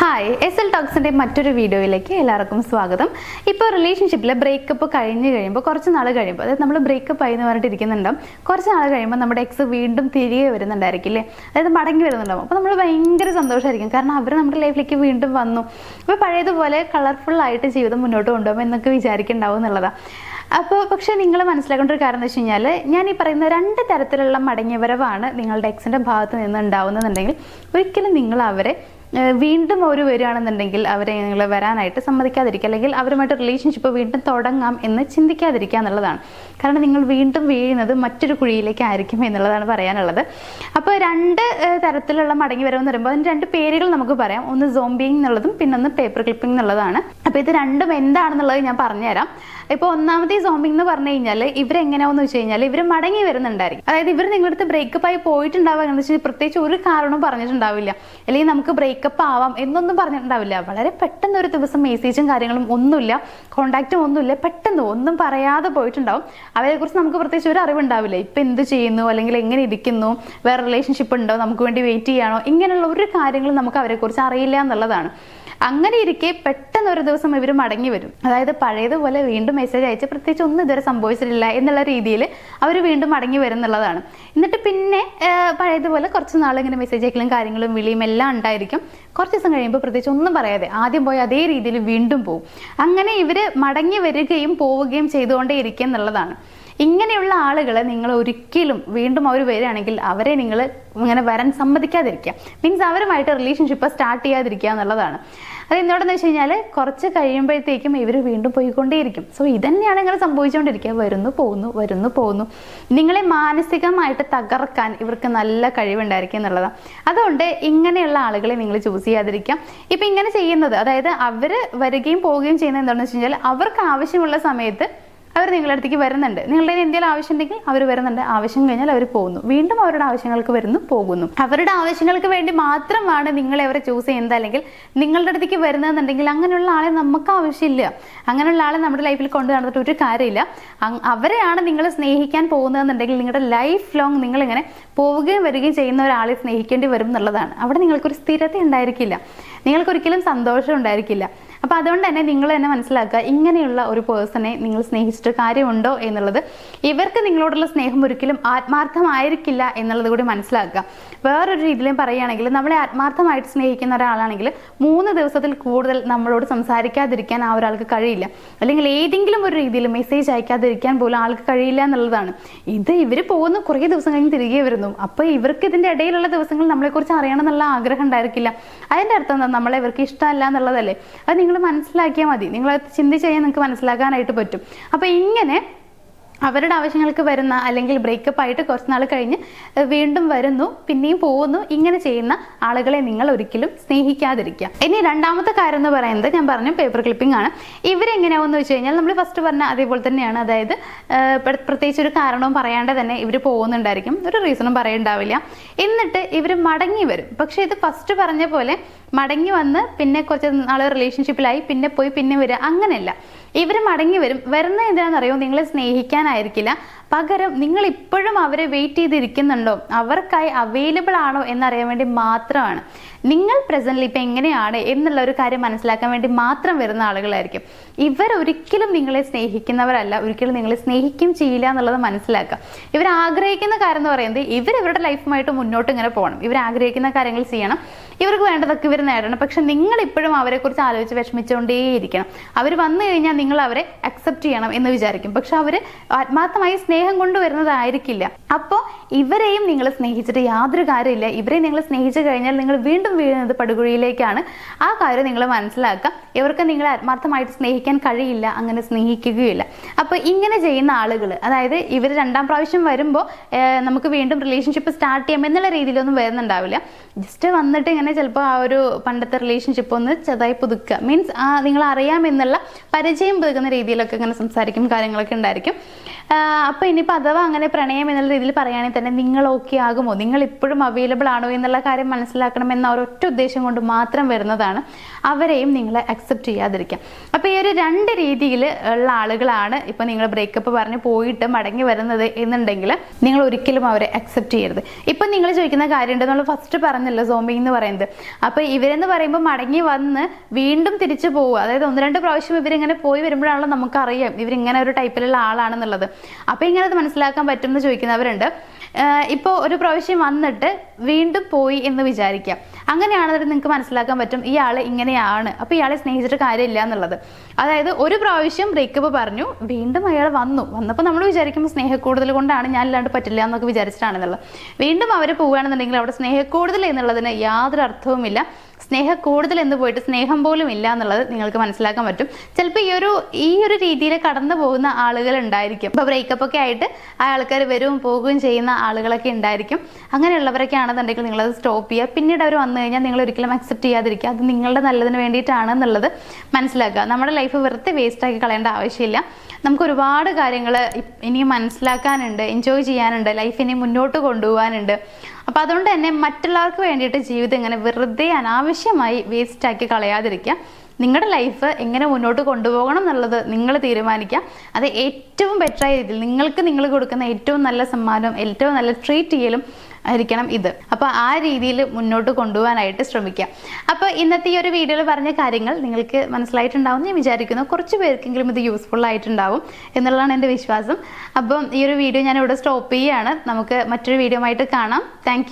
Hi SL ടോക്സിൻ്റെ മറ്റൊരു വീഡിയോയിലേക്ക് എല്ലാവർക്കും സ്വാഗതം. ഇപ്പോൾ റിലേഷൻഷിപ്പിൽ ബ്രേക്കപ്പ് കഴിയുമ്പോൾ കുറച്ച് നാൾ കഴിയുമ്പോൾ, അതായത് നമ്മൾ ബ്രേക്കപ്പ് ആയി എന്ന് പറഞ്ഞിട്ടിരിക്കുന്നുണ്ടാവും, കുറച്ച് നാൾ കഴിയുമ്പോൾ നമ്മുടെ എക്സ് വീണ്ടും തിരികെ വരുന്നുണ്ടായിരിക്കില്ലേ, അതായത് മടങ്ങി വരുന്നുണ്ടാവും. അപ്പോൾ നമ്മൾ ഭയങ്കര സന്തോഷമായിരിക്കും, കാരണം അവർ നമ്മുടെ ലൈഫിലേക്ക് വീണ്ടും വന്നു. അപ്പോൾ പഴയതുപോലെ കളർഫുള്ളായിട്ട് ജീവിതം മുന്നോട്ട് കൊണ്ടുപോകും എന്നൊക്കെ വിചാരിക്കുന്നുണ്ടാവും എന്നുള്ളതാണ്. അപ്പോൾ പക്ഷേ നിങ്ങൾ മനസ്സിലാക്കേണ്ട ഒരു കാര്യം എന്ന് വെച്ച് കഴിഞ്ഞാൽ, ഞാൻ ഈ പറയുന്ന രണ്ട് തരത്തിലുള്ള മടങ്ങിവരവാണ് നിങ്ങളുടെ എക്സിൻ്റെ ഭാഗത്ത് നിന്ന് ഉണ്ടാവുന്നതെന്നുണ്ടെങ്കിൽ ഒരിക്കലും നിങ്ങൾ അവരെ വീണ്ടും ഒരു വരികയാണെന്നുണ്ടെങ്കിൽ അവരെ നിങ്ങൾ വരാനായിട്ട് സമ്മതിക്കാതിരിക്കുക, അല്ലെങ്കിൽ അവരുമായിട്ട് റിലേഷൻഷിപ്പ് വീണ്ടും തുടങ്ങാം എന്ന് ചിന്തിക്കാതിരിക്കുക എന്നുള്ളതാണ്. കാരണം നിങ്ങൾ വീണ്ടും വീഴുന്നത് മറ്റൊരു കുഴിയിലേക്കായിരിക്കും എന്നുള്ളതാണ് പറയാനുള്ളത്. അപ്പോൾ രണ്ട് തരത്തിലുള്ള മടങ്ങി വരവെന്ന് പറയുമ്പോൾ അതിന് രണ്ട് പേരുകൾ നമുക്ക് പറയാം. ഒന്ന് സോംബിങ് എന്നുള്ളതും പിന്നൊന്ന് പേപ്പർ ക്ലിപ്പിംഗ് എന്നുള്ളതാണ്. അപ്പോൾ ഇത് രണ്ടും എന്താണെന്നുള്ളത് ഞാൻ പറഞ്ഞുതരാം. ഇപ്പോൾ ഒന്നാമത്തെ സോംബിങ് എന്ന് പറഞ്ഞു കഴിഞ്ഞാൽ ഇവരെങ്ങനെയാണെന്ന് വെച്ച് കഴിഞ്ഞാൽ ഇവർ മടങ്ങി വരുന്നുണ്ടായിരിക്കും. അതായത് ഇവർ നിങ്ങളുടെ അടുത്ത് ബ്രേക്കപ്പ് ആയി പോയിട്ടുണ്ടാവുക എന്ന് വെച്ചാൽ പ്രത്യേകിച്ച് ഒരു കാരണവും പറഞ്ഞിട്ടുണ്ടാവില്ല, അല്ലെങ്കിൽ നമുക്ക് ബ്രേക്കപ്പ് ആവാം എന്നൊന്നും പറഞ്ഞിട്ടുണ്ടാവില്ല. വളരെ പെട്ടെന്ന് ഒരു ദിവസം മെസ്സേജും കാര്യങ്ങളും ഒന്നുമില്ല, കോണ്ടാക്റ്റും ഒന്നുമില്ല, പെട്ടെന്ന് ഒന്നും പറയാതെ പോയിട്ടുണ്ടാവും. അവരെക്കുറിച്ച് നമുക്ക് പ്രത്യേകിച്ച് ഒരു അറിവുണ്ടാവില്ല. ഇപ്പം എന്ത് ചെയ്യുന്നു, അല്ലെങ്കിൽ എങ്ങനെ ഇരിക്കുന്നു, വേറെ റിലേഷൻഷിപ്പ് ഉണ്ടോ, നമുക്ക് വേണ്ടി വെയിറ്റ് ചെയ്യാനോ, ഇങ്ങനെയുള്ള ഒരു കാര്യങ്ങളും നമുക്ക് അവരെക്കുറിച്ച് അറിയില്ല എന്നുള്ളതാണ്. അങ്ങനെ ഇരിക്കെ പെട്ടെന്ന് ഒരു ദിവസം ഇവർ മടങ്ങി വരും. അതായത് പഴയതുപോലെ വീണ്ടും മെസ്സേജ് അയച്ച് പ്രത്യേകിച്ച് ഒന്നും ഇതുവരെ സംഭവിച്ചിട്ടില്ല എന്നുള്ള രീതിയിൽ അവർ വീണ്ടും മടങ്ങി വരും എന്നുള്ളതാണ്. എന്നിട്ട് പിന്നെ പഴയതുപോലെ കുറച്ച് നാൾ ഇങ്ങനെ മെസ്സേജ് അയക്കലും കാര്യങ്ങളും വിളിയും എല്ലാം ഉണ്ടായിരിക്കും. കുറച്ച് ദിവസം കഴിയുമ്പോൾ പ്രത്യേകിച്ച് ഒന്നും പറയാതെ ആദ്യം പോയി അതേ രീതിയിൽ വീണ്ടും പോകും. അങ്ങനെ ഇവർ മടങ്ങി വരികയും പോവുകയും ചെയ്തുകൊണ്ടേ ഇരിക്കുക എന്നുള്ളതാണ്. ഇങ്ങനെയുള്ള ആളുകളെ നിങ്ങൾ ഒരിക്കലും വീണ്ടും അവർ വരികയാണെങ്കിൽ അവരെ നിങ്ങൾ ഇങ്ങനെ വരാൻ സമ്മതിക്കാതിരിക്കുക, മീൻസ് അവരുമായിട്ട് റിലേഷൻഷിപ്പ് സ്റ്റാർട്ട് ചെയ്യാതിരിക്കുക എന്നുള്ളതാണ്. അത് എന്താണെന്ന് വെച്ച് കഴിഞ്ഞാൽ കുറച്ച് കഴിയുമ്പോഴത്തേക്കും ഇവർ വീണ്ടും പോയിക്കൊണ്ടേയിരിക്കും. സോ ഇതന്നെയാണ് ഇങ്ങനെ സംഭവിച്ചുകൊണ്ടിരിക്കുക, വരുന്നു പോകുന്നു വരുന്നു പോകുന്നു. നിങ്ങളെ മാനസികമായിട്ട് തകർക്കാൻ ഇവർക്ക് നല്ല കഴിവുണ്ടായിരിക്കും എന്നുള്ളതാണ്. അതുകൊണ്ട് ഇങ്ങനെയുള്ള ആളുകളെ നിങ്ങൾ ചൂസ് ചെയ്യാതിരിക്കാം. ഇപ്പം ഇങ്ങനെ ചെയ്യുന്നത്, അതായത് അവർ വരികയും പോവുകയും ചെയ്യുന്നത് എന്താണെന്ന് വെച്ച് കഴിഞ്ഞാൽ അവർക്ക് ആവശ്യമുള്ള സമയത്ത് അവർ നിങ്ങളുടെ അടുത്തേക്ക് വരുന്നുണ്ട്. നിങ്ങളുടെ എന്തെങ്കിലും ആവശ്യം ഉണ്ടെങ്കിൽ അവർ വരുന്നുണ്ട്, ആവശ്യം കഴിഞ്ഞാൽ അവർ പോകുന്നു, വീണ്ടും അവരുടെ ആവശ്യങ്ങൾക്ക് വരുന്നു പോകുന്നു. അവരുടെ ആവശ്യങ്ങൾക്ക് വേണ്ടി മാത്രമാണ് നിങ്ങളെ അവരെ ചൂസ് ചെയ്യുന്നത്, അല്ലെങ്കിൽ നിങ്ങളുടെ അടുത്തേക്ക് വരുന്നതെന്നുണ്ടെങ്കിൽ അങ്ങനെയുള്ള ആളെ നമുക്ക് ആവശ്യമില്ല. അങ്ങനെയുള്ള ആളെ നമ്മുടെ ലൈഫിൽ കൊണ്ടു നടന്നിട്ട് ഒരു കാര്യമില്ല. അവരെയാണ് നിങ്ങൾ സ്നേഹിക്കാൻ പോകുന്നതെന്നുണ്ടെങ്കിൽ നിങ്ങളുടെ ലൈഫ് ലോങ് നിങ്ങളിങ്ങനെ പോവുകയും വരികയും ചെയ്യുന്ന ഒരാളെ സ്നേഹിക്കേണ്ടി വരും എന്നുള്ളതാണ്. അവിടെ നിങ്ങൾക്കൊരു സ്ഥിരത ഉണ്ടായിരിക്കില്ല, നിങ്ങൾക്കൊരിക്കലും സന്തോഷം ഉണ്ടായിരിക്കില്ല. അപ്പോൾ അതുകൊണ്ട് തന്നെ നിങ്ങൾ തന്നെ മനസ്സിലാക്കുക, ഇങ്ങനെയുള്ള ഒരു പേഴ്സണെ നിങ്ങൾ സ്നേഹിച്ചിട്ട് കാര്യമുണ്ടോ എന്നുള്ളത്. ഇവർക്ക് നിങ്ങളോടുള്ള സ്നേഹം ഒരിക്കലും ആത്മാർത്ഥമായിരിക്കില്ല എന്നുള്ളത് കൂടി മനസ്സിലാക്കുക. വേറൊരു രീതിയിലും പറയുകയാണെങ്കിൽ, നമ്മളെ ആത്മാർത്ഥമായിട്ട് സ്നേഹിക്കുന്ന ഒരാളാണെങ്കിൽ 3 ദിവസത്തിൽ കൂടുതൽ നമ്മളോട് സംസാരിക്കാതിരിക്കാൻ ആ ഒരാൾക്ക് കഴിയില്ല, അല്ലെങ്കിൽ ഏതെങ്കിലും ഒരു രീതിയിൽ മെസ്സേജ് അയക്കാതിരിക്കാൻ പോലും ആൾക്ക് കഴിയില്ല എന്നുള്ളതാണ്. ഇവർ പോകുന്ന കുറേ ദിവസം കഴിഞ്ഞ് തിരികെ വരുന്നു. അപ്പോൾ ഇവർക്ക് ഇതിൻ്റെ ഇടയിലുള്ള ദിവസങ്ങൾ നമ്മളെക്കുറിച്ച് അറിയണം എന്നുള്ള ആഗ്രഹം ഉണ്ടായിരിക്കില്ല. അതിൻ്റെ അർത്ഥം എന്താ, നമ്മളെ ഇവർക്ക് ഇഷ്ടമല്ല എന്നുള്ളതല്ലേ. അത് നിങ്ങൾ മനസ്സിലാക്കിയാൽ മതി, നിങ്ങളത് ചിന്തിച്ച് കഴിഞ്ഞാൽ നിങ്ങൾക്ക് മനസ്സിലാക്കാനായിട്ട് പറ്റും. അപ്പോൾ ഇങ്ങനെ അവരുടെ ആവശ്യങ്ങൾക്ക് വരുന്ന, അല്ലെങ്കിൽ ബ്രേക്കപ്പ് ആയിട്ട് കുറച്ച് നാൾ കഴിഞ്ഞ് വീണ്ടും വരുന്നു പിന്നെയും പോകുന്നു, ഇങ്ങനെ ചെയ്യുന്ന ആളുകളെ നിങ്ങൾ ഒരിക്കലും സ്നേഹിക്കാതിരിക്കുക. ഇനി രണ്ടാമത്തെ കാര്യം എന്ന് പറയുന്നത്, ഞാൻ പറഞ്ഞു പേപ്പർ ക്ലിപ്പിംഗ് ആണ്. ഇവരെങ്ങനെയാവെന്ന് വെച്ച് കഴിഞ്ഞാൽ നമ്മൾ ഫസ്റ്റ് പറഞ്ഞ അതേപോലെ തന്നെയാണ്. അതായത് പ്രത്യേകിച്ച് ഒരു കാരണവും പറയാണ്ട് തന്നെ ഇവർ പോകുന്നുണ്ടായിരിക്കും, ഒരു റീസണും പറയുണ്ടാവില്ല. എന്നിട്ട് ഇവർ മടങ്ങി വരും. പക്ഷെ ഇത് ഫസ്റ്റ് പറഞ്ഞ പോലെ മടങ്ങി വന്ന് പിന്നെ കുറച്ച് നാൾ റിലേഷൻഷിപ്പിലായി പിന്നെ പോയി പിന്നെ വരിക, അങ്ങനെയല്ല. ഇവർ മടങ്ങി വരും. വരുന്നത് എന്താണെന്നറിയോ, നിങ്ങളെ സ്നേഹിക്കാനായിരിക്കില്ല, പകരം നിങ്ങൾ ഇപ്പോഴും അവരെ വെയിറ്റ് ചെയ്തിരിക്കുന്നുണ്ടോ, അവർക്കായി അവൈലബിൾ ആണോ എന്നറിയാൻ വേണ്ടി മാത്രമാണ്. നിങ്ങൾ പ്രസന്റ്ലി ഇപ്പം എങ്ങനെയാണ് എന്നുള്ള ഒരു കാര്യം മനസ്സിലാക്കാൻ വേണ്ടി മാത്രം വരുന്ന ആളുകളായിരിക്കും. ഇവർ ഒരിക്കലും നിങ്ങളെ സ്നേഹിക്കുന്നവരല്ല, ഒരിക്കലും നിങ്ങളെ സ്നേഹിക്കും ചെയ്യില്ല എന്നുള്ളത് മനസ്സിലാക്കുക. ഇവർ ആഗ്രഹിക്കുന്ന കാര്യം എന്ന് പറയുന്നത്, ഇവരുടെ ലൈഫുമായിട്ട് മുന്നോട്ട് ഇങ്ങനെ പോകണം, ഇവർ ആഗ്രഹിക്കുന്ന കാര്യങ്ങൾ ചെയ്യണം, ഇവർക്ക് വേണ്ടതൊക്കെ ഇവർ നേടണം. പക്ഷെ നിങ്ങൾ ഇപ്പോഴും അവരെക്കുറിച്ച് ആലോചിച്ച് വിഷമിച്ചുകൊണ്ടേയിരിക്കണം. അവർ വന്നു കഴിഞ്ഞാൽ നിങ്ങൾ അവരെ അക്സെപ്റ്റ് ചെയ്യണം എന്ന് വിചാരിക്കും, പക്ഷെ അവർ ആത്മാർത്ഥമായി സ്നേഹം കൊണ്ടുവരുന്നതായിരിക്കില്ല. അപ്പോൾ ഇവരെയും നിങ്ങൾ സ്നേഹിച്ചിട്ട് യാതൊരു കാര്യമില്ല. ഇവരെ നിങ്ങൾ സ്നേഹിച്ചു കഴിഞ്ഞാൽ നിങ്ങൾ വീണ്ടും വീഴുന്നത് പടുകുഴിയിലേക്കാണ്. ആ കാര്യം നിങ്ങൾ മനസ്സിലാക്കുക. ഇവർക്ക് നിങ്ങളെ ആത്മാർത്ഥമായിട്ട് സ്നേഹിക്കാൻ കഴിയില്ല, അങ്ങനെ സ്നേഹിക്കുകയില്ല. അപ്പോൾ ഇങ്ങനെ ചെയ്യുന്ന ആളുകൾ, അതായത് ഇവർ രണ്ടാം പ്രാവശ്യം വരുമ്പോൾ നമുക്ക് വീണ്ടും റിലേഷൻഷിപ്പ് സ്റ്റാർട്ട് ചെയ്യാം എന്നുള്ള രീതിയിലൊന്നും വരുന്നുണ്ടാവില്ല. ജസ്റ്റ് വന്നിട്ട് ഇങ്ങനെ ചിലപ്പോൾ ആ ഒരു പണ്ടത്തെ റിലേഷൻഷിപ്പ് ഒന്ന് ചെറുതായി പുതുക്കുക, മീൻസ് നിങ്ങൾ അറിയാമെന്നുള്ള പരിചയം പുതുക്കുന്ന രീതിയിലൊക്കെ ഇങ്ങനെ സംസാരിക്കും, കാര്യങ്ങളൊക്കെ ഉണ്ടായിരിക്കും. അപ്പോൾ ഇനിയിപ്പോൾ അഥവാ അങ്ങനെ പ്രണയം എന്നുള്ള രീതിയിൽ പറയുകയാണെങ്കിൽ തന്നെ നിങ്ങൾ ഓക്കെ ആകുമോ, നിങ്ങൾ ഇപ്പോഴും അവൈലബിൾ ആണോ എന്നുള്ള കാര്യം മനസ്സിലാക്കണമെന്ന ഒരൊറ്റ ഉദ്ദേശം കൊണ്ട് മാത്രം വരുന്നതാണ്. അവരെയും നിങ്ങൾ അക്സെപ്റ്റ് ചെയ്യാതിരിക്കാം. അപ്പോൾ ഈ ഒരു 2 രീതിയിൽ ഉള്ള ആളുകളാണ് ഇപ്പോൾ നിങ്ങൾ ബ്രേക്കപ്പ് പറഞ്ഞ് പോയിട്ട് മടങ്ങി വരുന്നത് എന്നുണ്ടെങ്കിൽ നിങ്ങൾ ഒരിക്കലും അവരെ അക്സെപ്റ്റ് ചെയ്യരുത്. ഇപ്പം നിങ്ങൾ ചോദിക്കുന്ന കാര്യമുണ്ട്, നമ്മൾ ഫസ്റ്റ് പറഞ്ഞല്ലോ സോംബി എന്ന് പറയുന്നത്. അപ്പോൾ ഇവരെന്ന് പറയുമ്പോൾ മടങ്ങി വന്ന് വീണ്ടും തിരിച്ചു പോവുക, അതായത് 1-2 പ്രാവശ്യം ഇവരിങ്ങനെ പോയി വരുമ്പോഴാണല്ലോ നമുക്കറിയാം ഇവരിങ്ങനെ ഒരു ടൈപ്പിലുള്ള ആളാണെന്നുള്ളത്. അപ്പോൾ ഇങ്ങനെ അത് മനസ്സിലാക്കാൻ പറ്റും എന്ന് ചോദിക്കുന്നവരുണ്ട്. ഇപ്പോൾ ഒരു പ്രാവശ്യം വന്നിട്ട് വീണ്ടും പോയി എന്ന് വിചാരിക്കാം. അങ്ങനെയാണെന്നുണ്ടെങ്കിൽ നിങ്ങൾക്ക് മനസ്സിലാക്കാൻ പറ്റും ഈ ആൾ ഇങ്ങനെയാണ്, അപ്പോൾ ഇയാളെ സ്നേഹിച്ചിട്ട് കാര്യമില്ല എന്നുള്ളത്. അതായത് ഒരു പ്രാവശ്യം ബ്രേക്കപ്പ് പറഞ്ഞു, വീണ്ടും അയാൾ വന്നപ്പോൾ നമ്മൾ വിചാരിക്കുമ്പോൾ സ്നേഹക്കൂടുതൽ കൊണ്ടാണ്, ഞാൻ ഇല്ലാണ്ട് പറ്റില്ല എന്നൊക്കെ വിചാരിച്ചിട്ടാണെന്നുള്ളത്. വീണ്ടും അവർ പോവുകയാണെന്നുണ്ടെങ്കിൽ അവിടെ സ്നേഹക്കൂടുതൽ എന്നുള്ളതിന് യാതൊരു അർത്ഥവുമില്ല. സ്നേഹക്കൂടുതൽ എന്ന് പോയിട്ട് സ്നേഹം പോലും ഇല്ല എന്നുള്ളത് നിങ്ങൾക്ക് മനസ്സിലാക്കാൻ പറ്റും. ചിലപ്പോൾ ഈ ഒരു രീതിയിൽ കടന്നു പോകുന്ന ആളുകൾ ഉണ്ടായിരിക്കും. ഇപ്പോൾ ബ്രേക്കപ്പ് ഒക്കെ ആയിട്ട് ആ ആൾക്കാർ വരും പോവുകയും ചെയ്യുന്ന ആളുകളൊക്കെ ഉണ്ടായിരിക്കും. അങ്ങനെയുള്ളവരൊക്കെ ആണെന്നുണ്ടെങ്കിൽ നിങ്ങളത് സ്റ്റോപ്പ് ചെയ്യുക. പിന്നീട് അവർ വന്നു കഴിഞ്ഞാൽ നിങ്ങൾ ഒരിക്കലും അക്സെപ്റ്റ് ചെയ്യാതിരിക്കുക. അത് നിങ്ങളുടെ നല്ലതിന് വേണ്ടിയിട്ടാണെന്നുള്ളത് മനസ്സിലാക്കുക. നമ്മുടെ ലൈഫ് വെറുതെ വേസ്റ്റാക്കി കളയേണ്ട ആവശ്യമില്ല. നമുക്ക് ഒരുപാട് കാര്യങ്ങൾ ഇനിയും മനസ്സിലാക്കാനുണ്ട്, എൻജോയ് ചെയ്യാനുണ്ട്, ലൈഫ് ഇനി മുന്നോട്ട് കൊണ്ടുപോകാനുണ്ട്. അപ്പോൾ അതുകൊണ്ട് തന്നെ മറ്റുള്ളവർക്ക് വേണ്ടിയിട്ട് ജീവിതം ഇങ്ങനെ വെറുതെ അനാവശ്യമായി വേസ്റ്റാക്കി കളയാതിരിക്കുക. നിങ്ങളുടെ ലൈഫ് എങ്ങനെ മുന്നോട്ട് കൊണ്ടുപോകണം എന്നുള്ളത് നിങ്ങൾ തീരുമാനിക്കുക. അത് ഏറ്റവും ബെറ്ററായ രീതിയിൽ നിങ്ങൾക്ക് നിങ്ങൾ കൊടുക്കുന്ന ഏറ്റവും നല്ല സമ്മാനവും ഏറ്റവും നല്ല ട്രീറ്റ് ചെയ്യലും ആയിരിക്കണം ഇത്. അപ്പോൾ ആ രീതിയിൽ മുന്നോട്ട് കൊണ്ടുപോകാനായിട്ട് ശ്രമിക്കുക. അപ്പോൾ ഇന്നത്തെ ഈ ഒരു വീഡിയോയിൽ പറഞ്ഞ കാര്യങ്ങൾ നിങ്ങൾക്ക് മനസ്സിലായിട്ടുണ്ടാവും ഞാൻ വിചാരിക്കുന്നു. കുറച്ച് പേർക്കെങ്കിലും ഇത് യൂസ്ഫുൾ ആയിട്ടുണ്ടാവും എന്നുള്ളതാണ് എൻ്റെ വിശ്വാസം. അപ്പം ഈ ഒരു വീഡിയോ ഞാൻ ഇവിടെ സ്റ്റോപ്പ് ചെയ്യുകയാണ്. നമുക്ക് മറ്റൊരു വീഡിയോ ആയിട്ട് കാണാം. താങ്ക്